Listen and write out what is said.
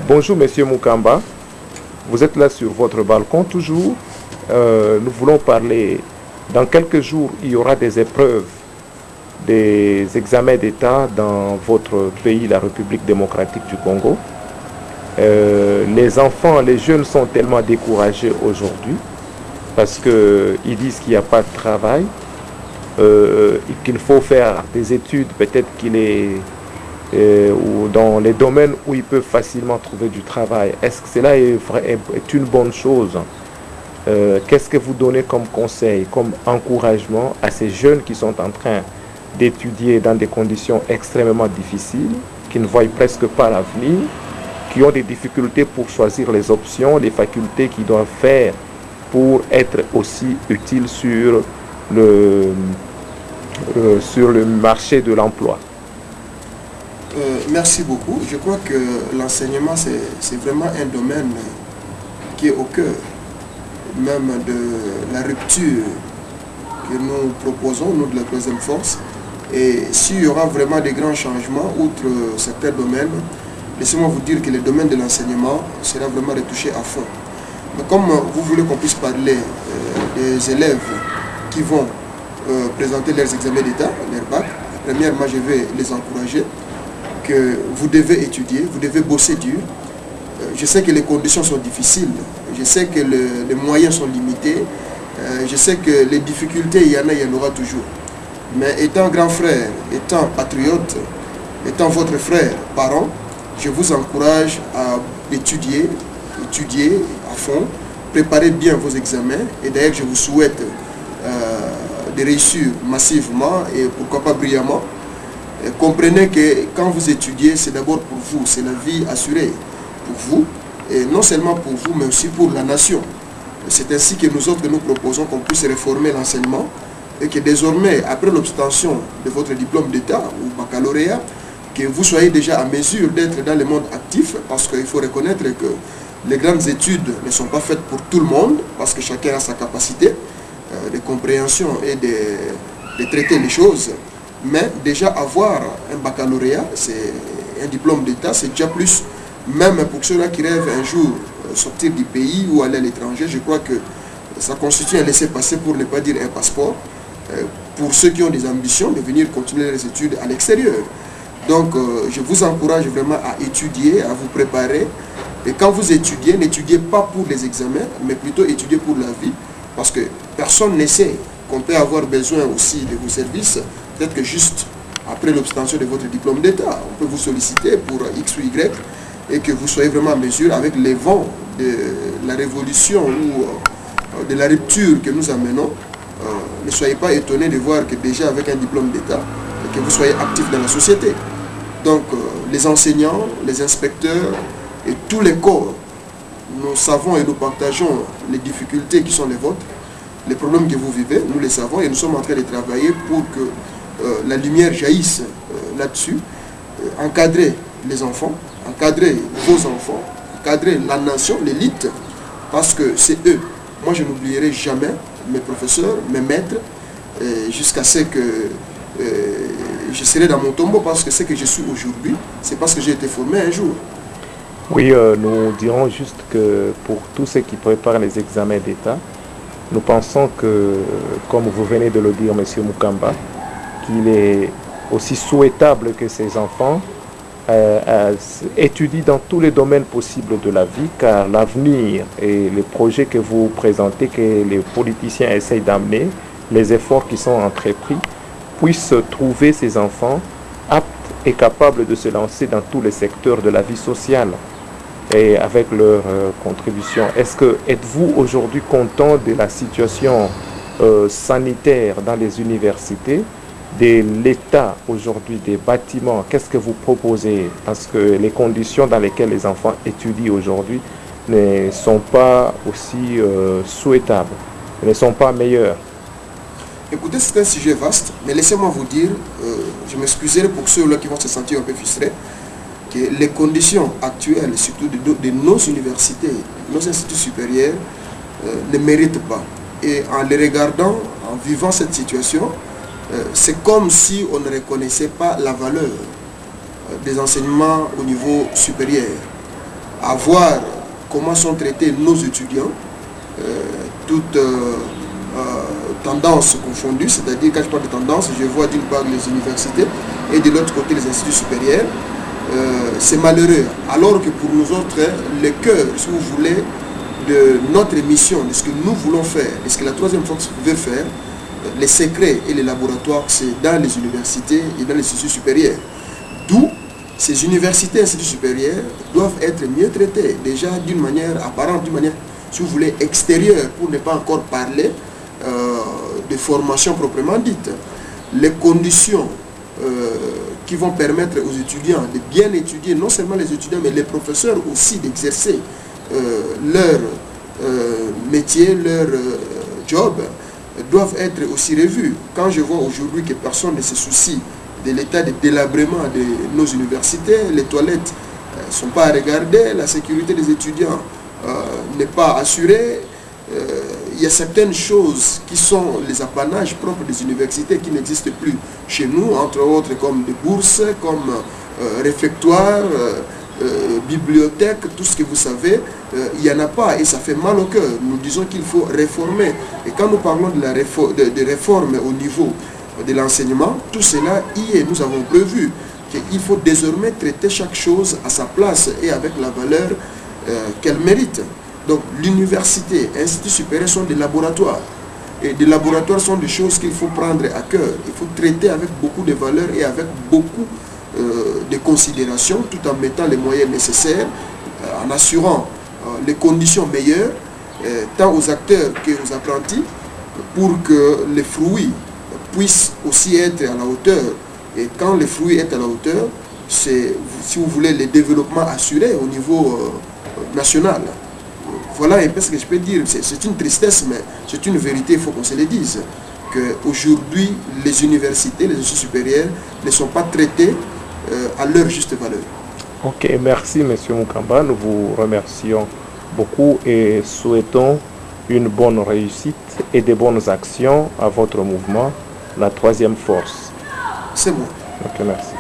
Bonjour Monsieur Mukamba, vous êtes là sur votre balcon toujours. Nous voulons parler, dans quelques jours il y aura des épreuves, des examens d'État dans votre pays, la République démocratique du Congo. Les enfants, les jeunes sont tellement découragés aujourd'hui parce qu'ils disent qu'il n'y a pas de travail, qu'il faut faire des études, peut-être qu'il est ou dans les domaines où ils peuvent facilement trouver du travail. Est-ce que cela est une bonne chose? Qu'est-ce que vous donnez comme conseil, comme encouragement à ces jeunes qui sont en train d'étudier dans des conditions extrêmement difficiles, qui ne voient presque pas l'avenir, qui ont des difficultés pour choisir les options, les facultés qu'ils doivent faire pour être aussi utiles sur le marché de l'emploi? Merci beaucoup. Je crois que l'enseignement, c'est vraiment un domaine qui est au cœur même de la rupture que nous proposons, nous de la troisième force. Et s'il y aura vraiment des grands changements, outre certains domaines, laissez-moi vous dire que le domaine de l'enseignement sera vraiment retouché à fond. Mais comme vous voulez qu'on puisse parler des élèves qui vont présenter leurs examens d'État, leur bac, premièrement, je vais les encourager que vous devez étudier, vous devez bosser dur. Je sais que les conditions sont difficiles, je sais que les moyens sont limités, je sais que les difficultés, il y en aura toujours. Mais étant grand frère, étant patriote, étant votre frère, parent, je vous encourage à étudier à fond, préparez bien vos examens et d'ailleurs je vous souhaite de réussir massivement et pourquoi pas brillamment. Comprenez que quand vous étudiez, c'est d'abord pour vous, c'est la vie assurée pour vous, et non seulement pour vous, mais aussi pour la nation. C'est ainsi que nous autres, nous proposons qu'on puisse réformer l'enseignement et que désormais, après l'obtention de votre diplôme d'État ou baccalauréat, que vous soyez déjà à mesure d'être dans le monde actif, parce qu'il faut reconnaître que les grandes études ne sont pas faites pour tout le monde, parce que chacun a sa capacité de compréhension et de traiter les choses. Mais déjà avoir un baccalauréat, c'est un diplôme d'État, c'est déjà plus, même pour ceux-là qui rêvent un jour sortir du pays ou aller à l'étranger, je crois que ça constitue un laissez-passer, pour ne pas dire un passeport, pour ceux qui ont des ambitions de venir continuer les études à l'extérieur. Donc je vous encourage vraiment à étudier, à vous préparer. Et quand vous étudiez, n'étudiez pas pour les examens, mais plutôt étudiez pour la vie, parce que personne ne sait qu'on peut avoir besoin aussi de vos services. Peut-être que juste après l'obtention de votre diplôme d'État, on peut vous solliciter pour X ou Y et que vous soyez vraiment en mesure, avec les vents de la révolution ou de la rupture que nous amenons, ne soyez pas étonnés de voir que déjà avec un diplôme d'État, que vous soyez actif dans la société. Donc les enseignants, les inspecteurs et tous les corps, nous savons et nous partageons les difficultés qui sont les vôtres, les problèmes que vous vivez, nous les savons et nous sommes en train de travailler pour que la lumière jaillisse là-dessus, encadrer les enfants, encadrer vos enfants, encadrer la nation, l'élite, parce que c'est eux. Moi, je n'oublierai jamais mes professeurs, mes maîtres, jusqu'à ce que je serai dans mon tombeau, parce que ce que je suis aujourd'hui, c'est parce que j'ai été formé un jour. Oui, nous dirons juste que pour tous ceux qui préparent les examens d'État, nous pensons que, comme vous venez de le dire, M. Mukamba, qu'il est aussi souhaitable que ces enfants étudient dans tous les domaines possibles de la vie, car l'avenir et les projets que vous présentez, que les politiciens essayent d'amener, les efforts qui sont entrepris, puissent trouver ces enfants aptes et capables de se lancer dans tous les secteurs de la vie sociale et avec leur contribution. Êtes-vous aujourd'hui content de la situation sanitaire dans les universités, de l'état aujourd'hui des bâtiments? Qu'est-ce que vous proposez? Parce que les conditions dans lesquelles les enfants étudient aujourd'hui ne sont pas aussi souhaitables, ne sont pas meilleures. Écoutez, c'est un sujet vaste, mais laissez-moi vous dire, je m'excuserai pour ceux-là qui vont se sentir un peu frustrés, que les conditions actuelles, surtout de nos universités, nos instituts supérieurs, ne méritent pas. Et en les regardant, en vivant cette situation, c'est comme si on ne reconnaissait pas la valeur des enseignements au niveau supérieur. à voir comment sont traités nos étudiants, toutes tendances confondues, c'est-à-dire quand je parle de tendance, je vois d'une part les universités et de l'autre côté les instituts supérieurs. C'est malheureux, alors que pour nous autres, le cœur, si vous voulez, de notre mission, de ce que nous voulons faire, de ce que la troisième force veut faire, les secrets et les laboratoires, c'est dans les universités et dans les instituts supérieurs. D'où ces universités et instituts supérieurs doivent être mieux traités, déjà d'une manière apparente, d'une manière, si vous voulez, extérieure, pour ne pas encore parler de formation proprement dite. Les conditions qui vont permettre aux étudiants de bien étudier, non seulement les étudiants, mais les professeurs aussi d'exercer leur métier, leur job, doivent être aussi revus. Quand je vois aujourd'hui que personne ne se soucie de l'état de délabrement de nos universités, les toilettes ne sont pas à regarder, la sécurité des étudiants n'est pas assurée, il y a certaines choses qui sont les apanages propres des universités qui n'existent plus chez nous, entre autres comme des bourses, comme réfectoires, bibliothèques, tout ce que vous savez, il n'y en a pas et ça fait mal au cœur. Nous disons qu'il faut réformer. Et quand nous parlons de réforme au niveau de l'enseignement, tout cela y est. Nous avons prévu qu'il faut désormais traiter chaque chose à sa place et avec la valeur qu'elle mérite. Donc l'université, l'Institut supérieur sont des laboratoires. Et des laboratoires sont des choses qu'il faut prendre à cœur. Il faut traiter avec beaucoup de valeur et avec beaucoup de considération, tout en mettant les moyens nécessaires, en assurant les conditions meilleures, tant aux acteurs qu'aux apprentis, pour que les fruits puissent aussi être à la hauteur. Et quand les fruits sont à la hauteur, c'est, si vous voulez, le développement assuré au niveau national. Voilà un peu ce que je peux dire. C'est une tristesse, mais c'est une vérité, il faut qu'on se le dise. Qu'aujourd'hui, les universités, les instituts supérieurs ne sont pas traités à leur juste valeur. Ok, merci M. Mukamba. Nous vous remercions beaucoup et souhaitons une bonne réussite et de bonnes actions à votre mouvement, la troisième force. C'est bon. Ok, merci.